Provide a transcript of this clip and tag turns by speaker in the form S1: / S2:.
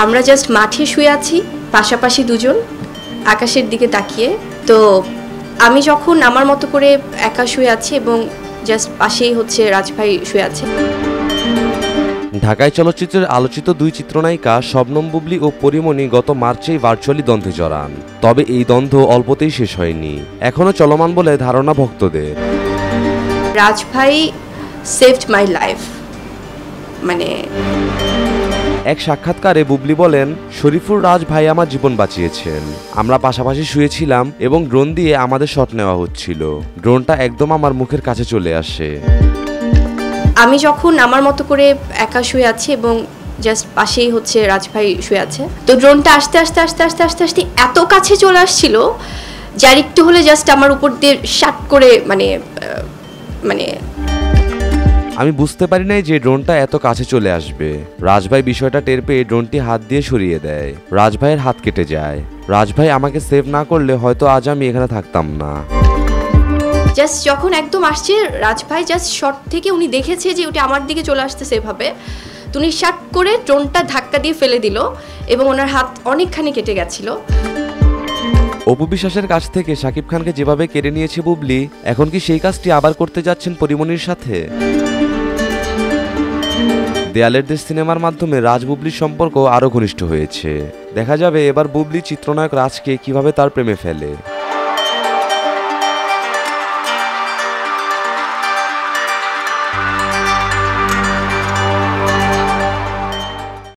S1: আমরা জাস্ট মাঠে শুয়ে আছি পাশাপাশি দুজন আকাশের দিকে তাকিয়ে। তো আমি যখন আমার মতো করে একা শুয়ে আছি এবং জাস্ট পাশেই হচ্ছে রাজভাই শুয়ে আছে।
S2: ঢাকায় চলচ্চিত্রের আলোচিত দুই চিত্রনায়িকা শবনম বুবলী ও পরিমণি গত মার্চেই ভার্চুয়ালি দ্বন্দ্বে জড়ান। তবে এই দ্বন্দ্ব অল্পতেই শেষ হয়নি, এখনও চলমান বলে ধারণা ভক্তদের।
S1: রাজভাই সেভড মাই লাইফ। মানে
S2: এক সাক্ষাৎকারে বুবলী বলেন, শরীফুর রাজ ভাই আমার জীবন বাঁচিয়েছেন। আমরা পাশাপাশি শুয়েছিলাম এবং ড্রোন দিয়ে আমাদের শট নেওয়া হচ্ছিল। ড্রোনটা একদম আমার মুখের কাছে চলে আসে।
S1: আমি যখন আমার মতো করে একা শুয়ে আছি এবং জাস্ট পাশেই হচ্ছে রাজভাই শুয়ে আছে, তো ড্রোনটা আস্তে আস্তে আস্তে আস্তে আস্তে আস্তে এত কাছে চলে আসছিল যার একটু হলে জাস্ট আমার উপর দিয়ে শাট করে মানে
S2: আমি বুঝতে পারি নাই যে ড্রোনটা এত কাছে চলে আসবে। রাজভাই বিষয়টা টের পেয়ে ড্রোনটি হাত দিয়ে সরিয়ে দেয়। রাজভাইয়ের হাত কেটে যায়। রাজভাই আমাকে সেভ না করলে হয়তো আজ আমি এখানে থাকতাম না।
S1: জাস্ট যখন একদম আসছে রাজভাই জাস্ট শট থেকে উনি দেখেছে যে ওটা আমার দিকে চলে আসতেছে এভাবে, তো উনি শাট করে ড্রোনটা ধাক্কা দিয়ে ফেলে দিল এবং ওনার হাত অনেকখানি কেটে গেছিল।
S2: অপু বিশ্বাসের কাছ থেকে শাকিব খানকে যেভাবে কেড়ে নিয়েছে বুবলী, এখন কি সেই কাজটি আবার করতে যাচ্ছেন পরিমণির সাথে? দেয়ালের দেশ সিনেমার মাধ্যমে রাজ বুবলির সম্পর্ক আরও ঘনিষ্ঠ হয়েছে। দেখা যাবে এবার বুবলি চিত্রনায়ক রাজকে কিভাবে তার প্রেমে ফেলে।